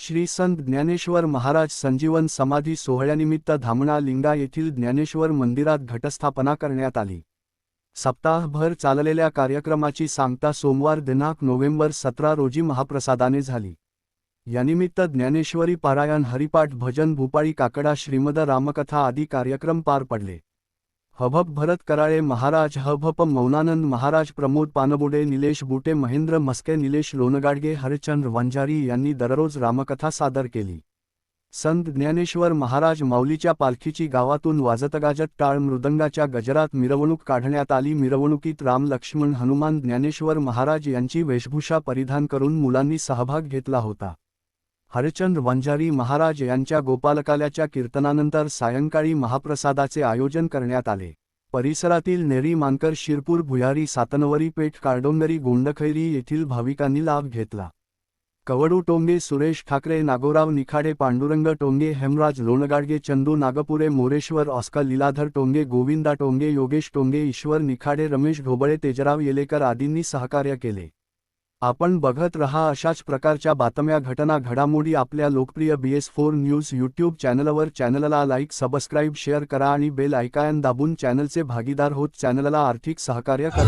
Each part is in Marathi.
श्री संत ज्ञानेश्वर महाराज संजीवन समाधी सोहळ्यानिमित्त धामणा लिंगा येथील ज्ञानेश्वर मंदिरात घटस्थापना करण्यात आली। सप्ताहभर चाललेल्या कार्यक्रमाची सांगता सोमवार दिनांक नोव्हेंबर 17 रोजी महाप्रसादाने झाली। यानिमित्त ज्ञानेश्वरी पारायण, हरिपाठ, भजन, भूपाळी, काकडा, श्रीमद रामकथा आदी कार्यक्रम पार पडले। हभप भरत कराळे महाराज, हभप मौनानंद महाराज, प्रमोद पानबुडे, निलेश बुटे, महेंद्र मस्के, निलेश लोणगाडगे, हरिचंद्र वंजारी यांनी दररोज रामकथा सादर केली। संत ज्ञानेश्वर महाराज माऊलीच्या पालखीची गावातून वाजतगाजत टाळ मृदंगाच्या गजरात मिरवणूक काढण्यात आली। मिरवणुकीत राम, लक्ष्मण, हनुमान, ज्ञानेश्वर महाराज यांची वेशभूषा परिधान करून मुलांनी सहभाग घेतला होता। हरिचंद्र वंजारी महाराज यांच्या गोपालकाल्याच्या कीर्तनानंतर सायंकाळी महाप्रसादाचे आयोजन करण्यात आले। परिसरातील नेरी, मानकर, शिरपूर, भुयारी, सातनवरी पेठ, काळडोंगरी, गोंडखैरी येथील भाविकांनी लाभ घेतला। कवडू टोंगे, सुरेश ठाकरे, नागोराव निखाडे, पांडुरंग टोंगे, हेमराज लोणगाडगे, चंदू नागपुरे, मोरेश्वर ऑस्कर, लीलाधर टोंगे, गोविंदा टोंगे, योगेश टोंगे, ईश्वर निखाडे, रमेश ढोबळे, तेजराव येलेकर आदींनी सहकार्य केले। आपण बघत रहा अशाच प्रकारच्या बातम्या, घटना, घडामोडी आपल्या लोकप्रिय BS4 न्यूज यूट्यूब चॅनलवर। चॅनलला लाईक, सबस्क्राईब, शेअर करा आणि बेल आयकॉन दाबून चॅनलचे भागीदार होत चॅनलला आर्थिक सहकार्य करा।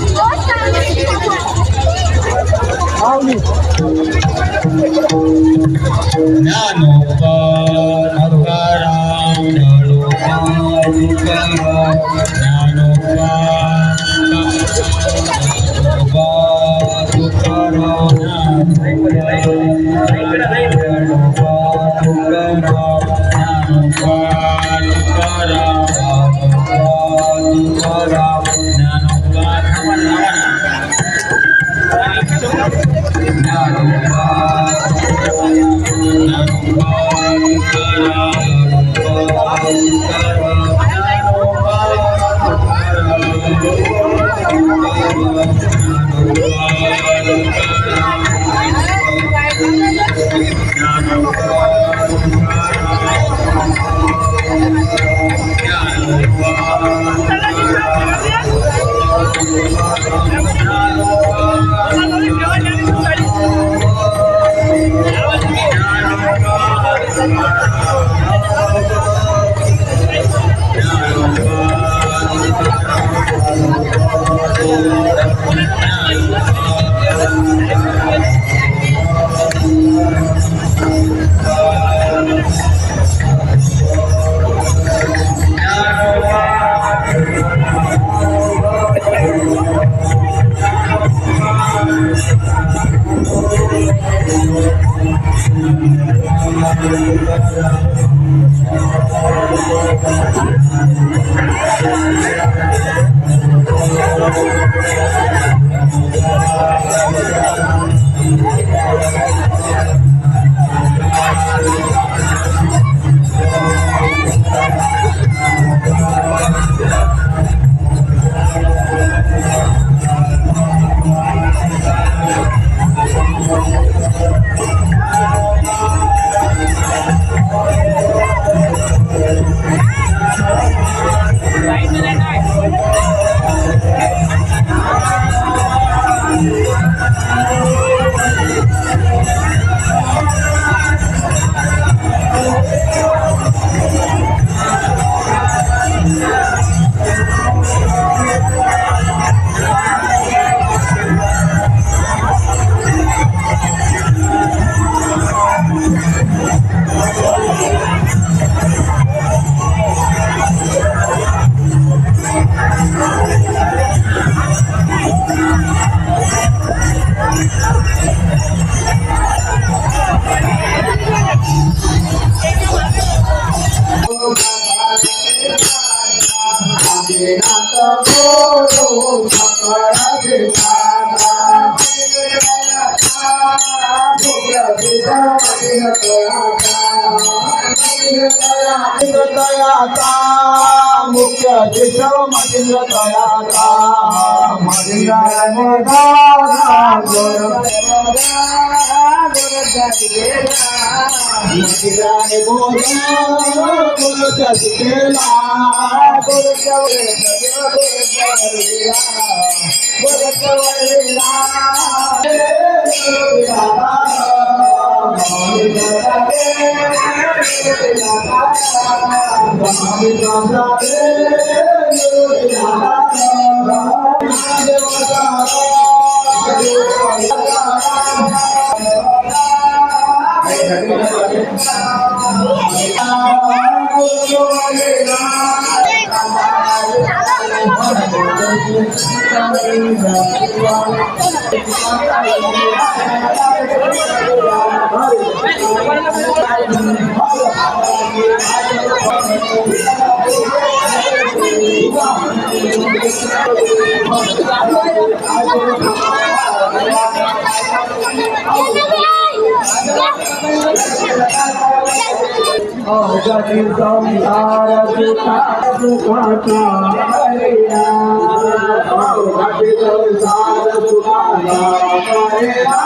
मुख्य केशव महेंद्र दयाता जगी संसार सुखा सुखाचा हरिया जगी संसार सुखाचा हरिया